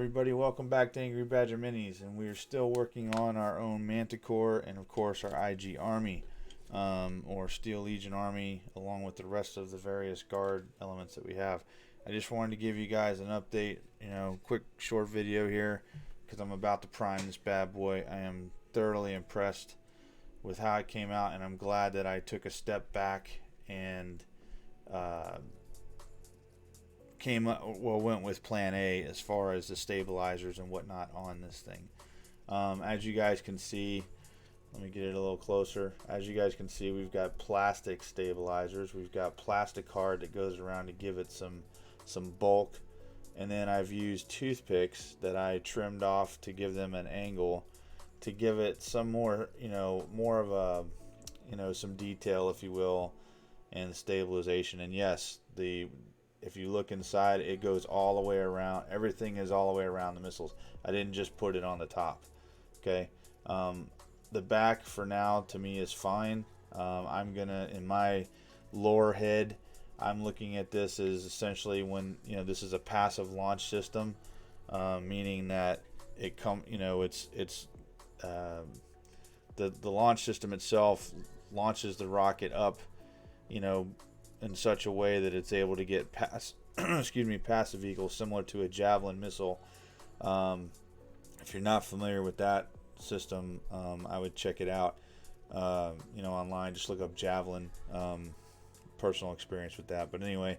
everybody, welcome back to Angry Badger Minis, and we are still working on our own Manticore and of course our IG Army, or Steel Legion Army, along with the rest of the various guard elements that we have. I just wanted to give you guys an update, quick short video here, because I'm about to prime this bad boy. I am thoroughly impressed with how it came out, and I'm glad that I took a step back and went with plan A as far as the stabilizers and whatnot on this thing. As you guys can see, let me get it a little closer. As you guys can see, we've got plastic stabilizers. We've got plastic card that goes around to give it some bulk, and then I've used toothpicks that I trimmed off to give them an angle to give it some more, more of a, some detail, if you will, and stabilization. And yes, if you look inside, it goes all the way around. Everything is all the way around the missiles. I didn't just put it on the top. Okay. The back for now to me is fine. I'm gonna, in my lore head, I'm looking at this as essentially when this is a passive launch system, meaning that it the launch system itself launches the rocket up, in such a way that it's able to get past past the vehicle, similar to a Javelin missile. If you're not familiar with that system, I would check it out online. Just look up Javelin. Personal experience with that, but anyway,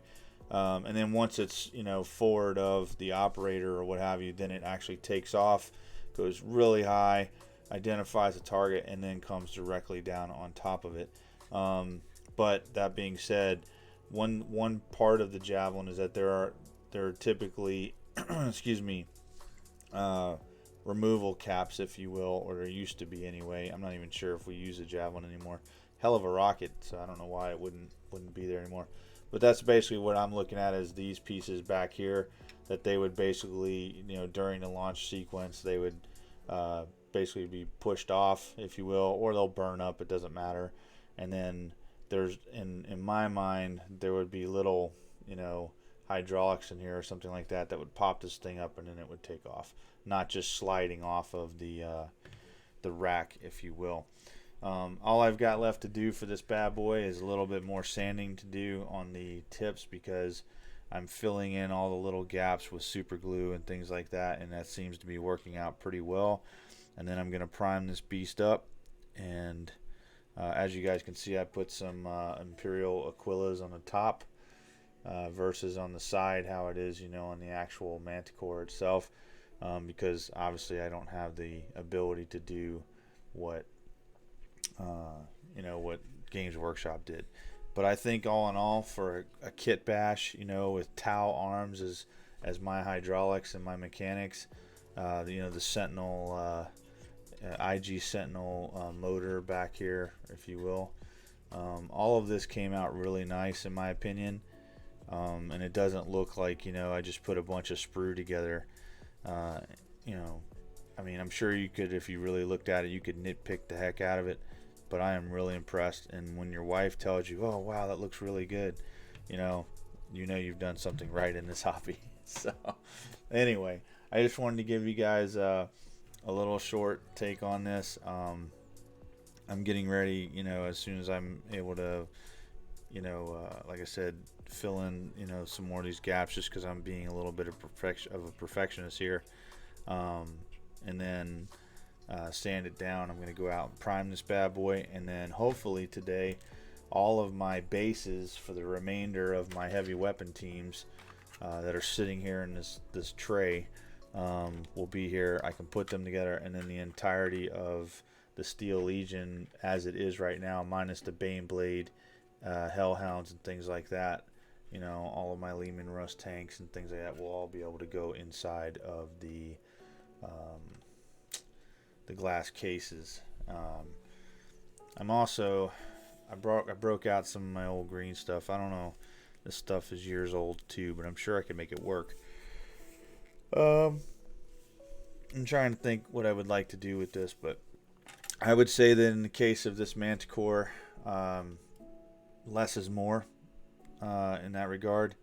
and then once it's forward of the operator or what have you, then it actually takes off, goes really high, identifies a target, and then comes directly down on top of it. But that being said, one part of the Javelin is that there are typically removal caps, if you will, or there used to be anyway. I'm not even sure if we use the Javelin anymore. Hell of a rocket, so I don't know why it wouldn't be there anymore. But that's basically what I'm looking at, is these pieces back here, that they would basically, during the launch sequence, they would basically be pushed off, if you will, or they'll burn up. It doesn't matter. And then there's, in my mind, there would be little, hydraulics in here or something like that would pop this thing up, and then it would take off, not just sliding off of the rack, if you will. All I've got left to do for this bad boy is a little bit more sanding to do on the tips, because I'm filling in all the little gaps with super glue and things like that, and that seems to be working out pretty well. And then I'm going to prime this beast up, and as you guys can see, I put some Imperial Aquillas on the top versus on the side how it is on the actual Manticore itself, because obviously I don't have the ability to do what what Games Workshop did. But I think all in all, for a kit bash, with Tau arms as my hydraulics and my mechanics, the Sentinel IG Sentinel motor back here, if you will, all of this came out really nice in my opinion, and it doesn't look like I just put a bunch of sprue together. I mean, I'm sure you could, if you really looked at it, you could nitpick the heck out of it, but I am really impressed. And when your wife tells you, oh wow, that looks really good, you've done something right in this hobby. So anyway, I just wanted to give you guys a little short take on this. I'm getting ready, as soon as I'm able to, like I said, fill in, some more of these gaps, just because I'm being a little bit of a perfectionist here, and then sand it down. I'm going to go out and prime this bad boy, and then hopefully today all of my bases for the remainder of my heavy weapon teams that are sitting here in this tray will be here. I can put them together, and then the entirety of the Steel Legion as it is right now, minus the Baneblade, Hellhounds and things like that, all of my Lehman Russ tanks and things like that will all be able to go inside of the glass cases. I'm also, I broke out some of my old green stuff. I don't know, this stuff is years old too, but I'm sure I can make it work. I'm trying to think what I would like to do with this, but I would say that in the case of this Manticore, less is more in that regard.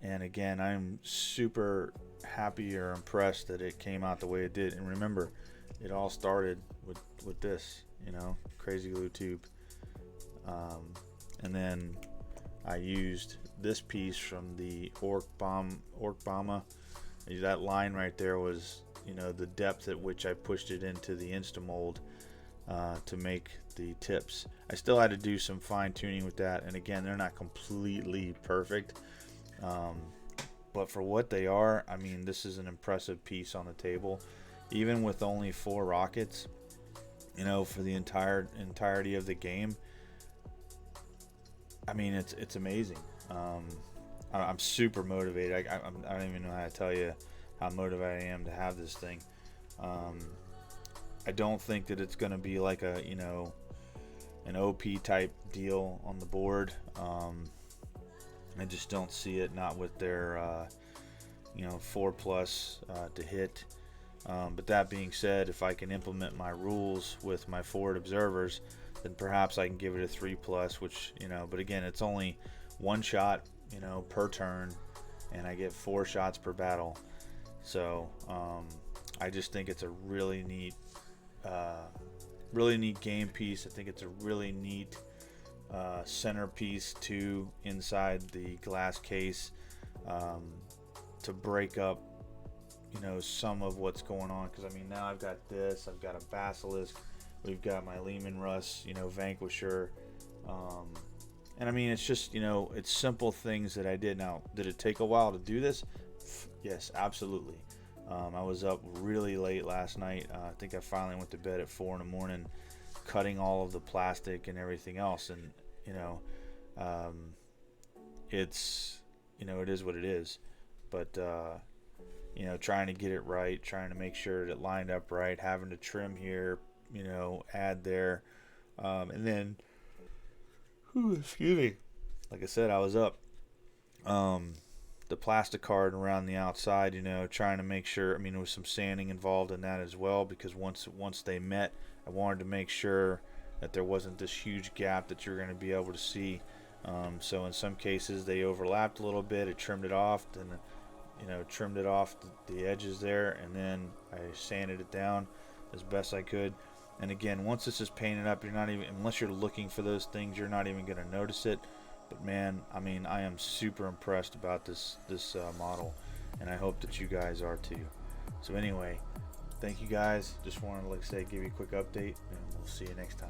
And again, I'm super happy or impressed that it came out the way it did. And remember, it all started with this, you know, crazy glue tube. And then I used this piece from the Orkbama. That line right there was, you know, the depth at which I pushed it into the Instamold to make the tips. I still had to do some fine tuning with that, and again, they're not completely perfect, but for what they are, I mean, this is an impressive piece on the table, even with only 4 rockets, you know, for the entirety of the game. I mean, it's amazing. I'm super motivated. I don't even know how to tell you how motivated I am to have this thing. I don't think that it's going to be like a, you know, an OP type deal on the board. I just don't see it, not with their, you know, 4+ to hit. But that being said, if I can implement my rules with my forward observers, then perhaps I can give it a 3+, which, you know, but again, it's only 1 shot, you know, per turn, and I get 4 shots per battle. So I just think it's a really neat game piece. I think it's a really neat centerpiece too inside the glass case, to break up, you know, some of what's going on. Because I mean, now I've got this, I've got a Basilisk, we've got my Lehman Russ, you know, Vanquisher, and I mean, it's just, you know, it's simple things that I did. Now, did it take a while to do this? Yes, absolutely. I was up really late last night. I think I finally went to bed at 4 in the morning, cutting all of the plastic and everything else. And, you know, it's, you know, it is what it is. But, you know, trying to get it right, trying to make sure that it lined up right, having to trim here, you know, add there. And then, excuse me, like I said, I was up. The plastic card around the outside, you know, trying to make sure, I mean, there was some sanding involved in that as well, because once they met, I wanted to make sure that there wasn't this huge gap that you're going to be able to see. So in some cases they overlapped a little bit. I trimmed it off, and, you know, trimmed it off the edges there, and then I sanded it down as best I could. And again, once this is painted up, you're not even, unless you're looking for those things, you're not even going to notice it. But man, I mean, I am super impressed about this model, and I hope that you guys are too. So anyway, thank you guys. Just wanted to, like I say, give you a quick update, and we'll see you next time.